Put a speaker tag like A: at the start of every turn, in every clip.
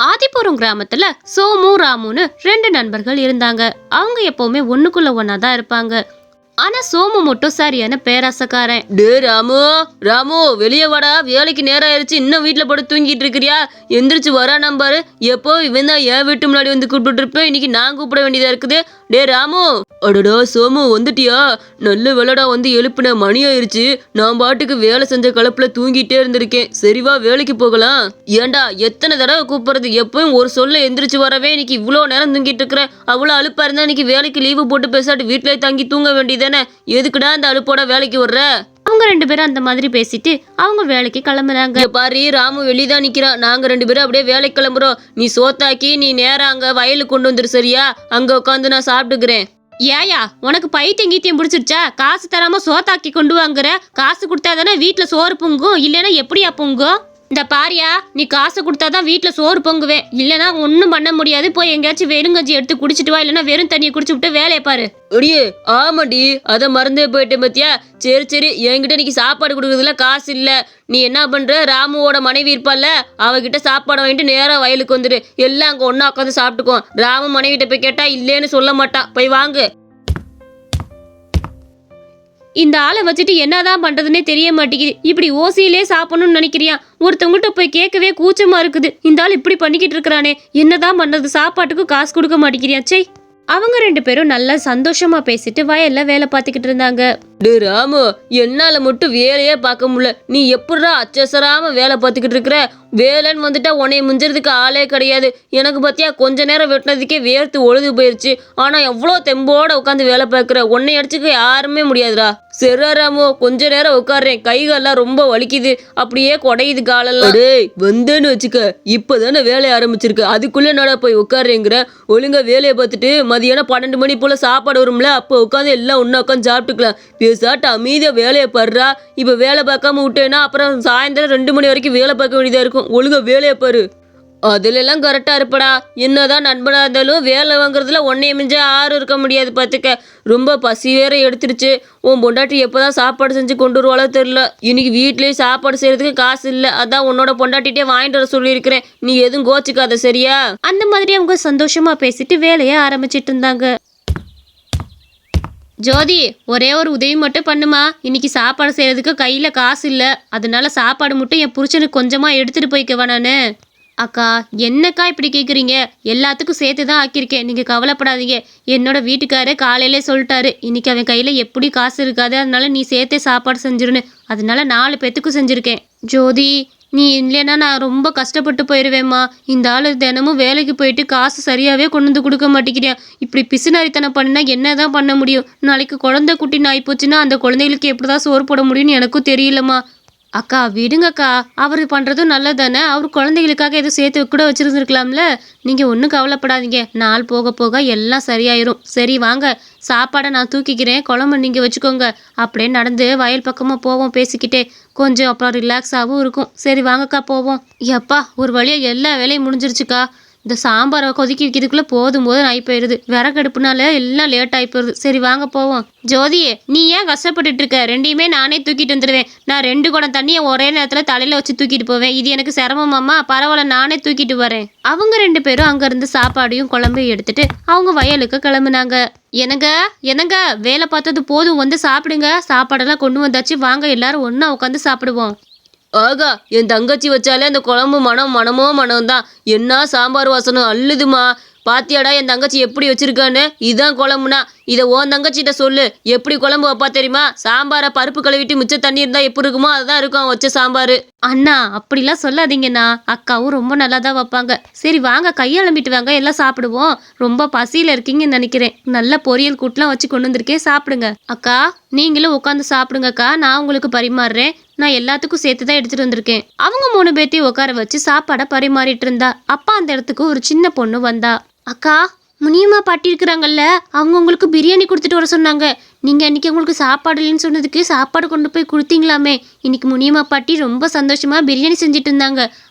A: ஆதிபுரம் கிராமத்துல சோமு ராமுன்னு 2 நண்பர்கள் இருந்தாங்க. அவங்க எப்பவுமே ஒண்ணுக்குள்ள ஒன்னாதான் இருப்பாங்க. ஆனா சோமு மட்டும் சரியான பேராசக்காரன்.
B: டே ராமு, ராமு வெளியே வாடா, வேலைக்கு நேரம் ஆயிடுச்சு, இன்னும் வீட்டுல போட்டு தூங்கிட்டு இருக்கிறியா? எந்திரிச்சு வரா நம்பாரு. எப்போ இவன் தான் என் வீட்டு முன்னாடி வந்து கூப்பிட்டு இருப்பேன், இன்னைக்கு நான் கூப்பிட வேண்டியதா இருக்குது. டே ராமு. அடடா சோமு வந்துட்டியா? நல்ல வேலைடா வந்து எழுப்புன, மணி ஆயிருச்சு. நான் பாட்டுக்கு வேலை செஞ்ச கலப்புல தூங்கிட்டே இருந்திருக்கேன். சரிவா வேலைக்கு போகலாம். ஏண்டா எத்தனை தடவை கூப்பிடுறது, எப்பவும் ஒரு சொல்ல எந்திரிச்சு வரவே இன்னைக்கு இவ்வளோ நேரம் தூங்கிட்டு இருக்கிற. அவ்வளோ அலுப்பா இருந்தா இன்னைக்கு வேலைக்கு லீவு போட்டு பேசாட்டு வீட்டிலே தங்கி தூங்க வேண்டியதானே? எதுக்குடா அந்த அலுப்போட வேலைக்கு வர்ற?
A: அவங்க 2 பேரும் அந்த மாதிரி பேசிட்டு அவங்க வேலைக்கு கிளம்புறாங்க.
B: பாரு ராமு வெளியதான் நிக்கிறான். நாங்க 2 பேரும் அப்படியே வேலைக்கு கிளம்புறோம். நீ சோத்தாக்கி நீ நேரம் அங்க வயலுக்கு கொண்டு வந்துரு, சரியா? அங்க உட்காந்து நான் சாப்பிட்டுக்கிறேன்.
A: ஏயா உனக்கு பைத்தியம் கீத்தியம் பிடிச்சிருச்சா? காசு தராம சோத்தாக்கி கொண்டு வாங்குற. காசு கொடுத்தாதானே வீட்டுல சோறு பொங்கும், இல்லைன்னா எப்படியா பொங்கும்? இந்த பாரியா, நீ காசு கொடுத்தாதான் வீட்டுல சோறு பொங்குவேன், இல்லைன்னா ஒன்னும் பண்ண முடியாது. போய் எங்கேயாச்சும் வெறுங்கஞ்சி எடுத்து குடிச்சிட்டு வா, இல்லைன்னா வெறும் தண்ணியை குடிச்சு விட்டு வேலையை பாரு.
B: அடியே ஆமாடி, அதை மறந்தே போயிட்டேன் பத்தியா. சரி என்கிட்ட இன்னைக்கு சாப்பாடு கொடுக்குறதுல காசு இல்ல. நீ என்ன பண்ற, ராமுவோட மனைவி இருப்பால, அவகிட்ட சாப்பாடு வாங்கிட்டு நேரா வயலுக்கு வந்துடு. எல்லாம் அங்க ஒன்னா உட்காந்து சாப்பிட்டுக்குவோம். ராமு மனைவிட்ட போய் கேட்டா இல்லேன்னு சொல்ல மாட்டான். போய் வாங்கு.
A: இந்த ஆளை வச்சுட்டு என்னதான் பண்றதுன்னே தெரிய மாட்டேங்குது. இப்படி ஓசியிலே சாப்பிடணும்னு நினைக்கிறியான். ஒருத்தவங்கள்ட்ட போய் கேட்கவே கூச்சமா இருக்குது. இந்த ஆள் இப்படி பண்ணிக்கிட்டு இருக்கிறானே, என்னதான் பண்றது? சாப்பாட்டுக்கு காசு கொடுக்க மாட்டேங்கிறியா? சே. அவங்க 2 பேரும் நல்லா சந்தோஷமா பேசிட்டு வயல்ல வேலை பார்த்துக்கிட்டு இருந்தாங்க.
B: டே ராமு, என்னால மட்டும் வேலையே பார்க்க முடியல. நீ எப்படிடா அச்சசராம வேலை பார்த்துக்கிட்டு இருக்கிற? வேலைன்னு வந்துட்டா உன்னைய முஞ்சறதுக்கு ஆளே கிடையாது. எனக்கு பத்தியா கொஞ்ச நேரம் வெட்டினதுக்கே வேர்த்து ஒழுது போயிருச்சு. ஆனா எவ்வளோ தெம்போட உட்காந்து வேலை பார்க்குற. உன்னை அடிச்சுக்க யாருமே முடியாதுடா. சரி ராமு, கொஞ்ச நேரம் உட்காடுறேன். கைகள்லாம் ரொம்ப வலிக்குது, அப்படியே குடையுது காலெல்லாம். டேய் வந்தேன்னு வச்சுக்க, இப்பதானே வேலையை ஆரம்பிச்சிருக்கு, அதுக்குள்ள என்னடா போய் உட்காடுறேங்கிற? ஒழுங்கா வேலையை பார்த்துட்டு மதியானம் 12 மணி போல சாப்பாடு வரும்ல, அப்போ உட்காந்து எல்லாம் ஒன்னா உட்காந்து சாப்பிட்டுக்கலாம். பேசாட்டு அமைதியா வேலையை பாடுறா. இப்ப வேலை பார்க்காம விட்டேன்னா அப்புறம் சாயந்தரம் 2 மணி வரைக்கும் வேலை பார்க்க வேண்டியதா இருக்கும். ஒழுங்கா வேலையை பாரு. அதுல எல்லாம் கரெக்டா இருப்படா. என்னதான் நண்பனா இருந்தாலும் வேலை வாங்குறதுல ஒன்னைய மிஞ்ச யாரும் இருக்க முடியாது பார்த்துக்க. ரொம்ப பசி வேற எடுத்துருச்சு. உன் பொண்டாட்டி எப்பதான் சாப்பாடு செஞ்சு கொண்டு வருவாளோ தெரியல. இன்னைக்கு வீட்லயே சாப்பாடு செய்யறதுக்கு காசு இல்லை. அதான் உன்னோட பொண்டாட்டிட்டே வாங்கிட்டு வர சொல்லியிருக்கிறேன். நீ எதுவும் கோச்சிக்காத, சரியா?
A: அந்த மாதிரி அவங்க சந்தோஷமா பேசிட்டு வேலையை ஆரம்பிச்சிட்டு இருந்தாங்க. ஜோதி, ஒரே ஒரு உதவி மட்டும் பண்ணுமா. இன்னைக்கு சாப்பாடு செய்யறதுக்கு கையில காசு இல்ல. அதனால சாப்பாடு மட்டும் என் புருஷனுக்கு கொஞ்சமா எடுத்துட்டு போய்க்கவா நானு. அக்கா, என்னக்கா இப்படி கேக்குறீங்க? எல்லாத்துக்கும் சேர்த்து தான் ஆக்கியிருக்கேன், நீங்க கவலைப்படாதீங்க. என்னோட வீட்டுக்காரரு காலையிலே சொல்லிட்டாரு, இன்னைக்கு அவன் கையில எப்படி காசு இருக்காது, அதனால நீ சேர்த்தே சாப்பாடு செஞ்சிருன்னு. அதனால 4 பேத்துக்கும் செஞ்சிருக்கேன். ஜோதி, நீ இல்லைன்னா நான் ரொம்ப கஷ்டப்பட்டு போயிடுவேம்மா. இந்த ஆள் தினமும் வேலைக்கு போயிட்டு காசு சரியாவே கொண்டு வந்து கொடுக்க மாட்டேங்கிறியா. இப்படி பிசுநாரித்தனம் பண்ணினா என்னதான் பண்ண முடியும்? நாளைக்கு குழந்தை குட்டி நாய் போச்சுன்னா அந்த குழந்தைகளுக்கு எப்படிதான் சோறு போட முடியும்னு எனக்கும் தெரியலம்மா. அக்கா விடுங்கக்கா, அவர் பண்ணுறதும் நல்லதானே. அவர் குழந்தைகளுக்காக எதுவும் சேர்த்து கூட வச்சுருந்துருக்கலாம்ல. நீங்கள் ஒன்றும் கவலைப்படாதீங்க, நாள் போக போக எல்லாம் சரியாயிரும். சரி வாங்க, சாப்பாடை நான் தூக்கிக்கிறேன், குழம்பு நீங்கள் வச்சுக்கோங்க. அப்படியே நடந்து வயல் பக்கமாக போவோம் பேசிக்கிட்டே. கொஞ்சம் அப்புறம் ரிலாக்ஸாகவும் இருக்கும். சரி வாங்கக்கா போவோம். எப்பா ஒரு வழியாக எல்லா வேலையும் முடிஞ்சிருச்சுக்கா. இந்த சாம்பாரை கொதிக்க வைக்கிறதுக்குள்ளே போதும் ஆகி போயிடுது. விறகடுப்புனால எல்லாம் லேட் ஆகி போயிடுது. சரி வாங்க போவோம். ஜோதியே, நீ ஏன் கஷ்டப்பட்டுட்டு இருக்க? 2யுமே நானே தூக்கிட்டு வந்துடுவேன். நான் 2 குடம் தண்ணியை ஒரே நேரத்தில் தலையில் வச்சு தூக்கிட்டு போவேன். இது எனக்கு சிரமமாம்மா, பரவாயில்ல நானே தூக்கிட்டு வரேன். அவங்க 2 பேரும் அங்கேருந்து சாப்பாடையும் குழம்பையும் எடுத்துட்டு அவங்க வயலுக்கு கிளம்புனாங்க. என்னங்க வேலை பார்த்தது போதும், வந்து சாப்பிடுங்க. சாப்பாடெல்லாம் கொண்டு வந்தாச்சு, வாங்க எல்லாரும் ஒன்றா உட்காந்து சாப்பிடுவோம்.
B: ஆகா, என் தங்கச்சி வச்சாலே அந்த குழம்பு மனமோ தான். என்ன சாம்பார் வாசனம் அள்ளுதுமா. பாத்தியாடா என் தங்கச்சி எப்படி வச்சிருக்கான்னு? இதுதான் குழம்புனா. இதை உன் தங்கச்சிட்ட சொல்லு, எப்படி குழம்பு வைப்பா தெரியுமா? சாம்பாரை பருப்பு கழுவிட்டு மிச்ச தண்ணி இருந்தா எப்படி இருக்குமோ அதுதான் இருக்கும் அவன் வச்ச சாம்பாரு.
A: அண்ணா அப்படிலாம் சொல்லாதீங்கண்ணா, அக்காவும் ரொம்ப நல்லா தான் வைப்பாங்க. சரி வாங்க, கையெழும்பிட்டு வாங்க, எல்லாம் சாப்பிடுவோம். ரொம்ப பசியில இருக்கீங்கன்னு நினைக்கிறேன். நல்ல பொரியல் கூட்டெலாம் வச்சு கொண்டு வந்திருக்கேன், சாப்பிடுங்க. அக்கா நீங்களும் உட்காந்து சாப்பிடுங்கக்கா, நான் உங்களுக்கு பரிமாறுறேன். நான் எல்லாத்துக்கும் சேர்த்து தான் எடுத்துட்டு வந்திருக்கேன். அவங்க 3 பேர்த்தையும் உட்கார வச்சு சாப்பாடை பரிமாறிட்டு இருந்தா. அப்பா அந்த இடத்துக்கு ஒரு சின்ன பொண்ணு வந்தா. அக்கா, முனியம்மா பாட்டி இருக்கிறாங்கல்ல, அவங்க உங்களுக்கு பிரியாணி கொடுத்துட்டு வர சொன்னாங்க. நீங்கள் அன்றைக்கி உங்களுக்கு சாப்பாடு இல்லைன்னு சொன்னதுக்கு சாப்பாடு கொண்டு போய் கொடுத்தீங்களாமே. இன்னைக்கு முனியம்மா பாட்டி ரொம்ப சந்தோஷமாக பிரியாணி செஞ்சுட்டு இருந்தாங்க.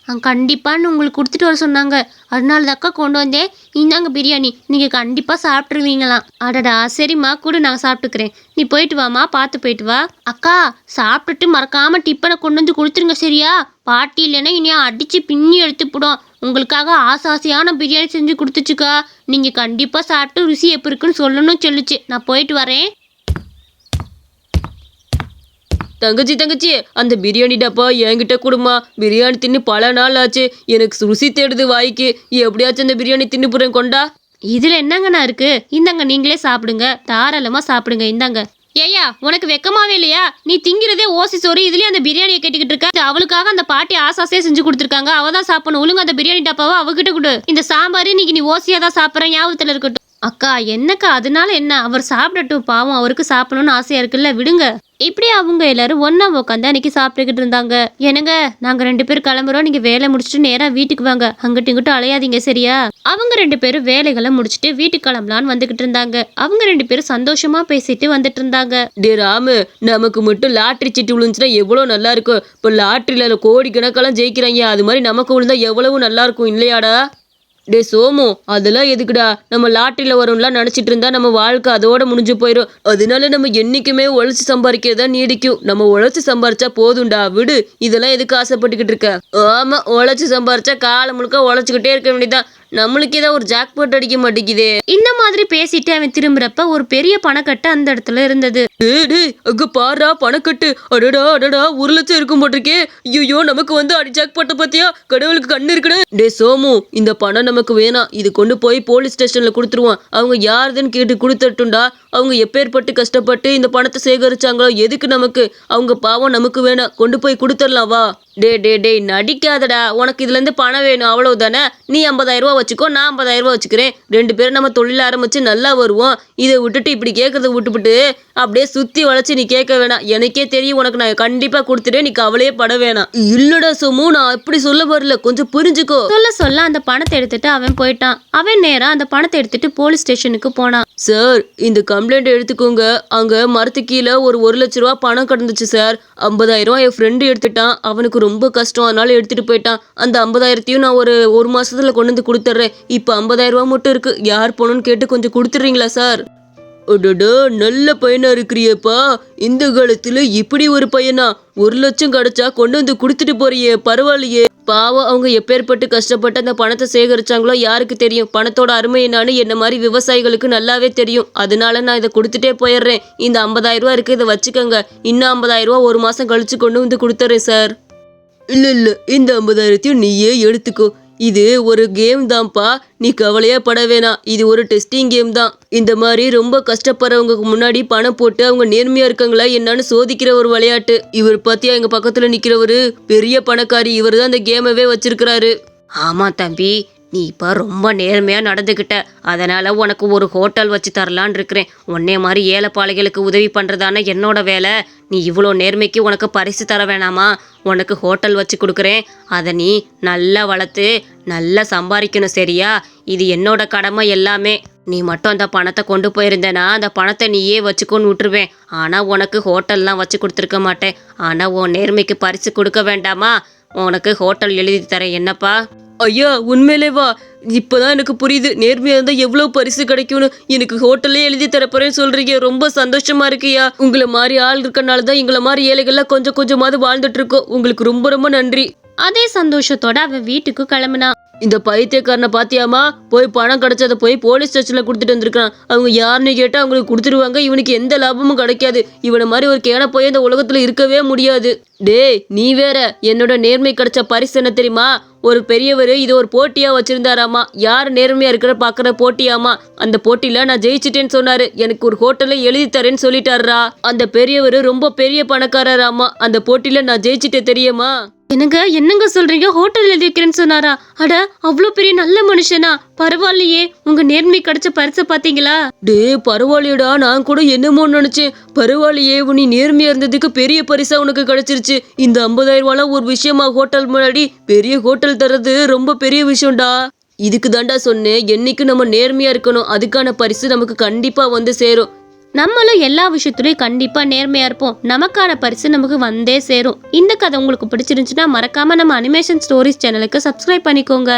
A: கண்டிப்பான்னு உங்களுக்கு கொடுத்துட்டு வர சொன்னாங்க. அதனால தாக்கா கொண்டு வந்தேன். இந்தாங்க பிரியாணி, நீங்கள் கண்டிப்பாக சாப்பிட்ருவீங்களாம். அடடா சரிம்மா, கூட நான் சாப்பிட்டுக்கிறேன். நீ போயிட்டு வாம்மா, பார்த்து போயிட்டு வா. அக்கா சாப்பிட்டுட்டு மறக்காமல் டிப்பனை கொண்டு வந்து கொடுத்துருங்க சரியா? பாட்டி இல்லைன்னா இனியா அடித்து பின்னி எடுத்துப்படும். உங்களுக்காக ஆசாசியான பிரியாணி செஞ்சு கொடுத்துச்சுக்கா. நீங்கள் கண்டிப்பாக சாப்பிட்டு ருசி எப்படி இருக்குன்னு சொல்லணும்னு சொல்லுச்சு. நான் போயிட்டு வரேன்.
B: தங்கச்சி அந்த பிரியாணி டப்பா என்கிட்ட கொடுமா. பிரியாணி தின்னு பல நாள் ஆச்சு, எனக்கு ருசி தேடுது வாய்க்கு. எப்படியாச்சும் அந்த பிரியாணி தின்னு போறேன், கொண்டா.
A: இதில் என்னங்கண்ணா இருக்கு? இந்தாங்க நீங்களே சாப்பிடுங்க, தாராளமாக சாப்பிடுங்க. இந்தாங்க. ஏய்யா உனக்கு வெக்கமாவே இல்லையா? நீ திங்கிறதே ஓசி சோறு, இதுலயே அந்த பிரியாணியை கேட்டுக்கிட்டு இருக்க. அவளுக்காக அந்த பாட்டி ஆசாசையே செஞ்சு கொடுத்துருக்காங்க, அவ தான் சாப்பிடணும். ஒழுங்கு அந்த பிரியாணி டப்பாவை அவகிட்ட கொடு. இந்த சாம்பார் இன்னைக்கு நீ ஓசியா தான் சாப்பிட்றேன், ஞாபகத்தில் இருக்கட்டும். அக்கா என்னக்கா, அதனால என்ன? அவர் சாப்பிடட்டும், பாவம் அவருக்கு சாப்பிடணும்னு ஆசையா இருக்குல்ல, விடுங்க. இப்படி அவங்க எல்லாரும் ஒண்ணா உட்காந்து அன்னைக்கு சாப்பிட்டுக்கிட்டு இருந்தாங்க. என்னங்க, நாங்க 2 பேரும் கிளம்புறோம், நீங்க வேலை முடிச்சுட்டு நேரா வீட்டுக்கு வாங்க, அங்கிட்டு இங்கிட்டும் அலையாதீங்க சரியா? அவங்க 2 பேரும் வேலைகளை முடிச்சுட்டு வீட்டுக்கு கிளம்பலான்னு வந்துகிட்டு இருந்தாங்க. அவங்க 2 பேரும் சந்தோஷமா பேசிட்டு வந்துட்டு இருந்தாங்க.
B: டே ராமு, நமக்கு மட்டும் லாட்டரி சீட்டு விழுந்துச்சுன்னா எவ்வளவு நல்லா இருக்கும். இப்போ லாட்டரியில கோடி கணக்கெல்லாம் ஜெயிக்கிறாங்க, அது மாதிரி நமக்கு விழுந்தா எவ்வளவு நல்லா இருக்கும் இல்லையாடா? டே சோமு, அதெல்லாம் எதுக்குடா? நம்ம லாட்டரியில வரும்லாம் நினைச்சிட்டு இருந்தா நம்ம வாழ்க்கை அதோட முடிஞ்சு போயிடும். அதனால நம்ம என்னைக்குமே உழைச்சி சம்பாதிக்கிறதா நீடிக்கும். நம்ம உழைச்சி சம்பாரிச்சா போதும்டா, விடு. இதெல்லாம் எதுக்கு ஆசைப்பட்டுக்கிட்டு இருக்க? ஆமா, உழைச்சி சம்பாரிச்சா காலம் முழுக்க உழைச்சிக்கிட்டே இருக்க வேண்டியதான். நம்மளுக்கு ஏதாவது ஒரு ஜாக்பாட் அடிக்க மாட்டேங்குதே.
A: இந்த மாதிரி பேசிட்டு அவன் திரும்புறப்ப ஒரு பெரிய பணக்கட்டு அந்த இடத்துல இருந்தது.
B: டேய் அங்க பாரா பணக்கட்டு. அடடா 1 லட்சம் இருக்கும் போட்டிருக்கே. ஐயோ, நமக்கு வந்து அடி ஜாக்பாட்டை பத்தியா? கடவுளுக்கு கண்ணு இருக்குன்னு. டே சோமு, இந்த பணம் நமக்கு வேணாம். இது கொண்டு போய் போலீஸ் ஸ்டேஷன்ல கொடுத்துருவோம். அவங்க யாருதுன்னு கேட்டு கொடுத்துட்டுண்டா. அவங்க எப்பேற்பட்டு கஷ்டப்பட்டு இந்த பணத்தை சேகரிச்சாங்களோ, எதுக்கு நமக்கு? அவங்க பாவம் நமக்கு வேணாம், கொண்டு போய் கொடுத்துடலாம் வா. டே நடிக்காதடா. உனக்கு இதுல இருந்து பணம் வேணும் அவ்வளவுதானே? நீ 50,000 ரூபா வச்சுக்கோ, நான் 50,000 ரூபா வச்சுக்கிறேன். 2 பேரும் நம்ம தொழில் ஆரம்பிச்சு நல்லா வருவோம். இதை விட்டுட்டு இப்படி கேட்கறத விட்டுவிட்டு அப்படியே சுத்தி வளைச்சு நீ கேட்க வேணாம். எனக்கே தெரியும் உனக்கு நான் கண்டிப்பா கொடுத்துட்டேன், நீ கவலையே பட வேணாம். இல்லடா சோமு, நான் அப்படி சொல்ல வரல, கொஞ்சம் புரிஞ்சுக்கோ.
A: சொல்ல அந்த பணத்தை எடுத்துட்டு அவன் போயிட்டான். அவன் நேரா அந்த பணத்தை எடுத்துட்டு போலீஸ் ஸ்டேஷனுக்கு போனான்.
B: சார், இந்த கம்ப்ளைண்ட் எடுத்துக்கோங்க. அங்க மரத்து கீழே ஒரு 1 லட்ச ரூபா பணம் கிடந்துச்சு சார். 50,000 என் ஃப்ரெண்டு எடுத்துட்டான். அவனுக்கு ரொம்ப கஷ்டம், அதனால எடுத்துட்டு போயிட்டான். அந்த 50,000த்தையும் நான் ஒரு மாசத்துல கொண்டு வந்து கொடுத்துட்றேன். இப்போ 50,000 ரூபா மட்டும் இருக்கு. யார் போகணும்னு கேட்டு கொஞ்சம் கொடுத்துட்றீங்களா சார்? அடடா, நல்ல பையனா இருக்கிறியப்பா. இந்த காலத்துல இப்படி ஒரு பையனா? 1 லட்சம் கிடைச்சா கொண்டு வந்து கொடுத்துட்டு போறியே, பரவாயில்லையே. பாவம், அவங்க எப்பேற்பட்டு கஷ்டப்பட்டு அந்த பணத்தை சேகரிச்சாங்களோ யாருக்கு தெரியும். பணத்தோட அருமை என்னான்னு என்ன மாதிரி விவசாயிகளுக்கு நல்லாவே தெரியும். அதனால நான் இதை கொடுத்துட்டே போயிடுறேன். இந்த 50,000 ரூபா இருக்கு, இதை வச்சுக்கோங்க. இன்னும் 50,000 ரூபா 1 மாசம் கழிச்சு கொண்டு வந்து கொடுத்துறேன் சார். இல்ல, இந்த 50,000த்தையும் நீயே எடுத்துக்கோ. இது ஒரு கேம் தான்ப்பா, நீ கவலையா பட வேணாம். இது ஒரு டெஸ்டிங் கேம் தான். இந்த மாதிரி ரொம்ப கஷ்டப்படுறவங்களுக்கு முன்னாடி பணம் போட்டு அவங்க நேர்மையா இருக்காங்களா என்னன்னு சோதிக்கிற ஒரு விளையாட்டு. இவர் பத்தியா எங்க பக்கத்துல நிக்கிறவரு பெரிய பணக்காரி. இவர் தான் இந்த கேமவே வச்சிருக்கிறாரு.
A: ஆமா தம்பி, நீ இப்போ ரொம்ப நேர்மையாக நடந்துக்கிட்ட. அதனால் உனக்கு ஒரு ஹோட்டல் வச்சு தரலான் இருக்கிறேன். உன்னே மாதிரி ஏழைப்பாளைகளுக்கு உதவி பண்ணுறதான என்னோட வேலை. நீ இவ்வளோ நேர்மைக்கு உனக்கு பரிசு தர வேணாமா? உனக்கு ஹோட்டல் வச்சு கொடுக்குறேன். அதை நீ நல்லா வளர்த்து நல்லா சம்பாதிக்கணும் சரியா? இது என்னோட கடமை எல்லாமே. நீ மட்டும் அந்த பணத்தை கொண்டு போயிருந்தேன்னா அந்த பணத்தை நீயே வச்சுக்கோன்னு விட்டுருவேன். ஆனால் உனக்கு ஹோட்டல்லாம் வச்சு கொடுத்துருக்க மாட்டேன். ஆனால் உன் நேர்மைக்கு பரிசு கொடுக்க வேண்டாமா? உனக்கு ஹோட்டல் எழுதி தரேன். என்னப்பா?
B: ஐயா, உண்மையிலேவா? இப்பதான் எனக்கு புரியுது, நேர்மையா இருந்தா எவ்வளவு பரிசு கிடைக்கும்னு. எனக்கு ஹோட்டல்லே எழுதி தரப்போறேன்னு சொல்றீங்க, ரொம்ப சந்தோஷமா இருக்குயா. உங்களை மாதிரி ஆள் இருக்கனாலதான் எங்களை மாதிரி ஏழைகள்லாம் கொஞ்சம் கொஞ்சமாவது வாழ்ந்துட்டு இருக்கோம். உங்களுக்கு ரொம்ப ரொம்ப நன்றி.
A: அதே சந்தோஷத்தோட அவன் வீட்டுக்கு கிளம்புனான்.
B: இந்த பைத்தியக்காரனை பாத்தியாமா? போய் பணம் கிடைச்சதை போய் போலீஸ் ஸ்டேஷன்ல கொடுத்துட்டு வந்திருக்கான். அவங்க யாருன்னு கேட்டா அவங்களுக்கு கொடுத்துருவாங்க. இவனுக்கு எந்த லாபமும் கிடைக்காது. இவனை மாதிரி ஒரு கேன போய் இந்த உலகத்துல இருக்கவே முடியாது. டேய், நீ வேற. என்னோட நேர்மை கிடைச்ச பரிசு என்ன தெரியுமா? ஒரு பெரியவர் இது ஒரு போட்டியா வச்சிருந்தாராமா. யார் நேர்மையா இருக்கிற பாக்குற போட்டியாமா. அந்த போட்டியில நான் ஜெயிச்சிட்டேன்னு சொன்னாரு. எனக்கு ஒரு ஹோட்டல்ல எழுதி தரேன்னு சொல்லிட்டாரா. அந்த பெரியவர் ரொம்ப பெரிய பணக்காரராமா. அந்த போட்டியில நான் ஜெயிச்சிட்டேன் தெரியுமா?
A: என்னங்க சொல்றீங்க? ஹோட்டல் எழுதி வைக்கிறேன்னு சொன்னாரா? அட, அவ்வளோ பெரிய நல்ல மனுஷனா? பரவாயில்லையே. உங்க நேர்மை கிடைச்ச பரிசை பாத்தீங்களா?
B: டே, பரவாயில்லையடா. நான் கூட என்னமோ நினைச்சேன். பரவாயில்லையே, நீ நேர்மையா இருந்ததுக்கு பெரிய பரிசா உனக்கு கிடைச்சிருச்சு. இந்த 50,000 ரூபாய் ஒரு விஷயமா? ஹோட்டல் முன்னாடி பெரிய ஹோட்டல் தர்றது ரொம்ப பெரிய விஷயம்டா. இதுக்கு தாண்டா சொன்னேன், என்னைக்கு நம்ம நேர்மையா இருக்கணும். அதுக்கான பரிசு நமக்கு கண்டிப்பா வந்து சேரும்.
A: நம்மளும் எல்லா விஷயத்துலயும் கண்டிப்பா நேர்மையா இருப்போம். நமக்கான பரிசு நமக்கு வந்தே சேரும். இந்த கதை உங்களுக்கு பிடிச்சிருந்துச்சுன்னா மறக்காம நம்ம அனிமேஷன் ஸ்டோரிஸ் சேனலுக்கு சப்ஸ்கிரைப் பண்ணிக்கோங்க.